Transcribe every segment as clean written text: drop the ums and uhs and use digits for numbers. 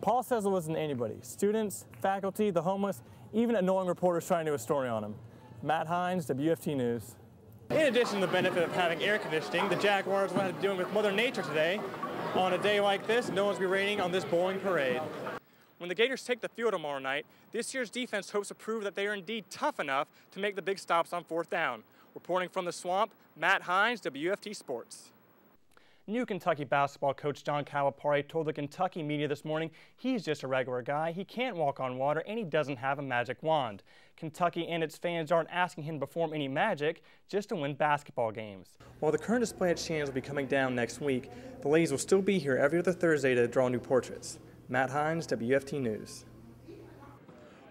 Paul says it wasn't anybody. Students, faculty, the homeless, even annoying reporters trying to do a story on him. Matt Hinze, WFT News. In addition to the benefit of having air conditioning, the Jaguars will have to deal with Mother Nature today. On a day like this, no one's be raining on this bowling parade. When the Gators take the field tomorrow night, this year's defense hopes to prove that they are indeed tough enough to make the big stops on 4th down. Reporting from the Swamp, Matt Hinze, WFT Sports. New Kentucky basketball coach John Calipari told the Kentucky media this morning he's just a regular guy, he can't walk on water, and he doesn't have a magic wand. Kentucky and its fans aren't asking him to perform any magic, just to win basketball games. While the current display at Shands will be coming down next week, the ladies will still be here every other Thursday to draw new portraits. Matt Hinze, WFT News.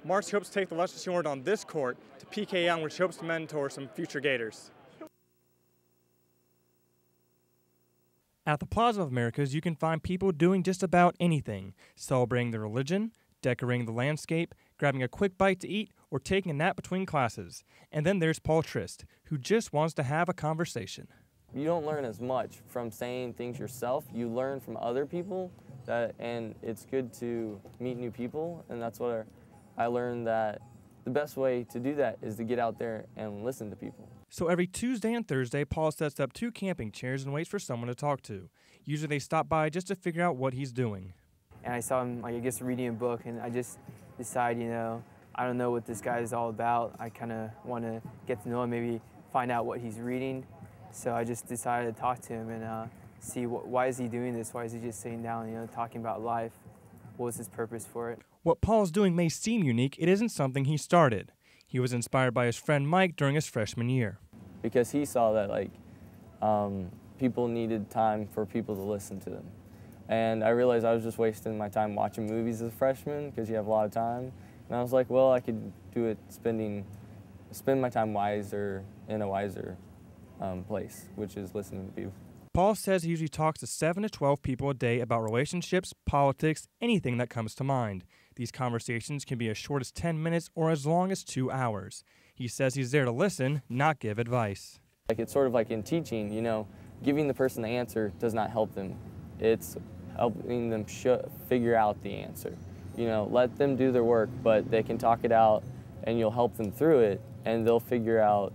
Marcy hopes to take the Lexington Award on this court to PK Young, which hopes to mentor some future Gators. At the Plaza of Americas, you can find people doing just about anything, celebrating their religion, decorating the landscape, grabbing a quick bite to eat, or taking a nap between classes. And then there's Paul Trist, who just wants to have a conversation. You don't learn as much from saying things yourself. You learn from other people, and it's good to meet new people, and that's what I learned, that the best way to do that is to get out there and listen to people. So every Tuesday and Thursday, Paul sets up 2 camping chairs and waits for someone to talk to. Usually they stop by just to figure out what he's doing. And I saw him, I guess, reading a book, and I just decided, I don't know what this guy is all about. I kind of want to get to know him, maybe find out what he's reading. So I just decided to talk to him and see why is he doing this? Why is he just sitting down, talking about life? What was his purpose for it? What Paul's doing may seem unique. It isn't something he started. He was inspired by his friend Mike during his freshman year. Because he saw that people needed time for people to listen to them. And I realized I was just wasting my time watching movies as a freshman because you have a lot of time. And I was like, well, I could do it spend my time wiser in a wiser place, which is listening to people. Paul says he usually talks to 7 to 12 people a day about relationships, politics, anything that comes to mind. These conversations can be as short as 10 minutes or as long as 2 hours. He says he's there to listen, not give advice. It's sort of like in teaching, giving the person the answer does not help them. It's helping them figure out the answer. Let them do their work, but they can talk it out and you'll help them through it and they'll figure out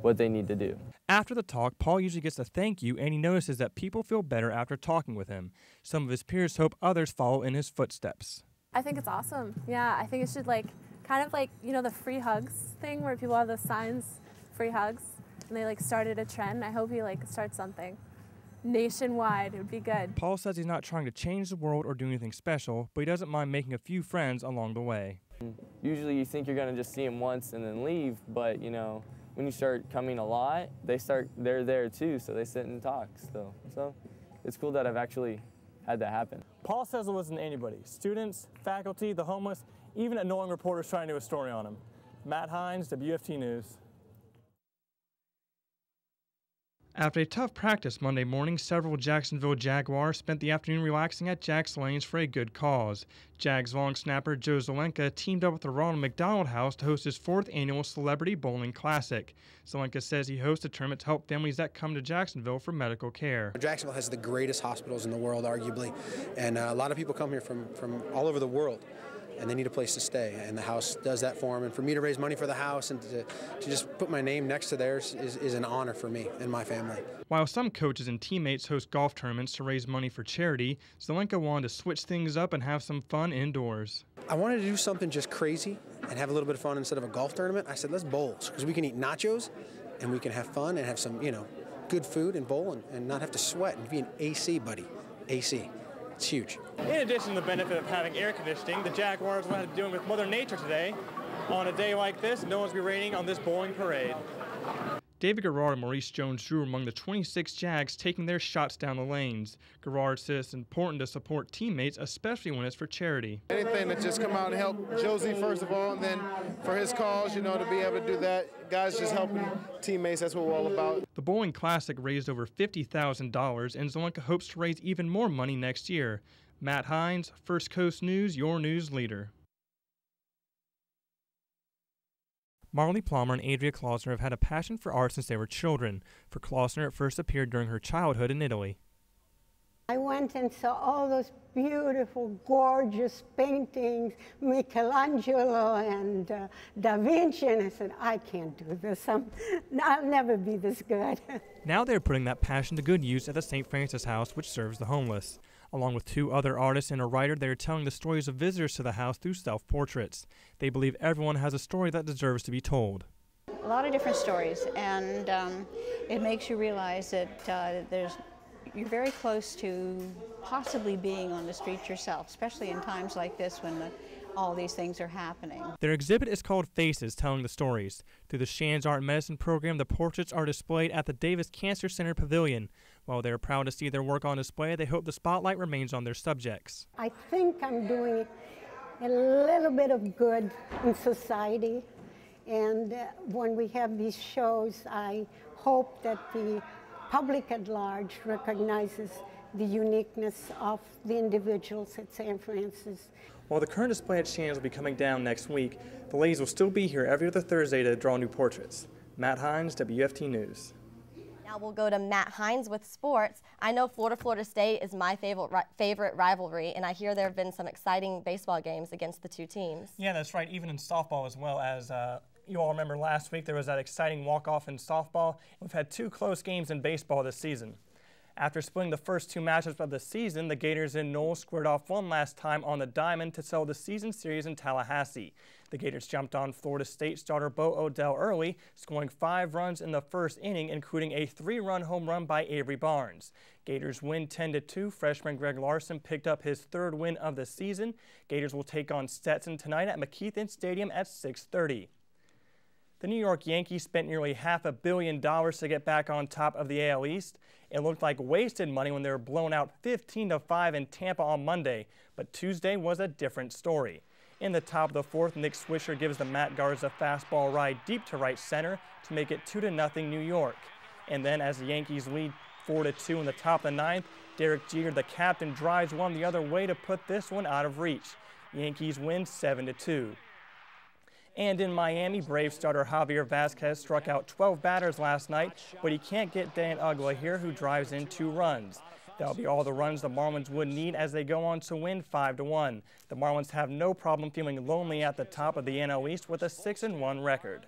what they need to do. After the talk, Paul usually gets a thank you, and he notices that people feel better after talking with him. Some of his peers hope others follow in his footsteps. I think it's awesome. Yeah, I think it should kind of like the free hugs thing where people have those signs, free hugs, and they started a trend. I hope he starts something nationwide. It would be good. Paul says he's not trying to change the world or do anything special, but he doesn't mind making a few friends along the way. Usually you think you're going to just see them once and then leave, but when you start coming a lot, they're there too, so they sit and talk still. So it's cool that I've actually had that happen. Paul says it wasn't anybody. Students, faculty, the homeless, even annoying reporters trying to do a story on him. Matt Hinze, WFT News. After a tough practice Monday morning, several Jacksonville Jaguars spent the afternoon relaxing at Jack's Lanes for a good cause. Jags long snapper Joe Zelenka teamed up with the Ronald McDonald House to host his 4th annual Celebrity Bowling Classic. Zelenka says he hosts a tournament to help families that come to Jacksonville for medical care. Jacksonville has the greatest hospitals in the world, arguably, and a lot of people come here from all over the world. And they need a place to stay, and the house does that for them. And for me to raise money for the house and to just put my name next to theirs is an honor for me and my family. While some coaches and teammates host golf tournaments to raise money for charity, Zelenka wanted to switch things up and have some fun indoors. I wanted to do something just crazy and have a little bit of fun instead of a golf tournament. I said, let's bowl, because we can eat nachos and we can have fun and have some, good food and bowl and not have to sweat and be an AC, buddy. AC. It's huge. In addition to the benefit of having air conditioning, the Jaguars will have to deal with Mother Nature today. On a day like this, no one's be raining on this bowling parade. David Garrard and Maurice Jones-Drew were among the 26 Jags taking their shots down the lanes. Garrard says it's important to support teammates, especially when it's for charity. Anything to just come out and help Josie, first of all, and then for his cause, to be able to do that. Guys just helping teammates, that's what we're all about. The Bowling Classic raised over $50,000, and Zelenka hopes to raise even more money next year. Matt Hinze, First Coast News, your news leader. Marley Plummer and Adria Klausner have had a passion for art since they were children. For Klausner, it first appeared during her childhood in Italy. I went and saw all those beautiful, gorgeous paintings, Michelangelo and Da Vinci, and I said, I can't do this. I'll never be this good. Now they're putting that passion to good use at the St. Francis House, which serves the homeless. Along with 2 other artists and a writer, they are telling the stories of visitors to the house through self-portraits. They believe everyone has a story that deserves to be told. A lot of different stories, and it makes you realize that you're very close to possibly being on the street yourself, especially in times like this when all these things are happening. Their exhibit is called Faces, Telling the Stories. Through the Shands Art and Medicine program, the portraits are displayed at the Davis Cancer Center Pavilion. While they are proud to see their work on display, they hope the spotlight remains on their subjects. I think I'm doing a little bit of good in society, and when we have these shows, I hope that the public at large recognizes the uniqueness of the individuals at St. Francis. While the current display at Shands will be coming down next week, the ladies will still be here every other Thursday to draw new portraits. Matt Hinze, WFT News. Now we'll go to Matt Hinze with sports. I know Florida State is my favorite rivalry, and I hear there have been some exciting baseball games against the 2 teams. Yeah, that's right, even in softball as well. As you all remember last week, there was that exciting walk-off in softball. We've had 2 close games in baseball this season. After splitting the first 2 matchups of the season, the Gators and Knowles squared off one last time on the diamond to settle the season series in Tallahassee. The Gators jumped on Florida State starter Bo Odell early, scoring 5 runs in the first inning, including a 3-run home run by Avery Barnes. Gators win 10-2. Freshman Greg Larson picked up his 3rd win of the season. Gators will take on Stetson tonight at McKeithen Stadium at 6:30. The New York Yankees spent nearly $500 million to get back on top of the AL East. It looked like wasted money when they were blown out 15-5 in Tampa on Monday, but Tuesday was a different story. In the top of the 4th, Nick Swisher gives the Matt Guards a fastball ride deep to right center to make it 2-0 New York. And then as the Yankees lead 4-2 in the top of the 9th, Derek Jeter, the captain, drives one the other way to put this one out of reach. Yankees win 7-2. And in Miami, Braves starter Javier Vazquez struck out 12 batters last night, but he can't get Dan Uggla here, who drives in 2 runs. That'll be all the runs the Marlins would need as they go on to win 5-1. The Marlins have no problem feeling lonely at the top of the NL East with a 6-1 record.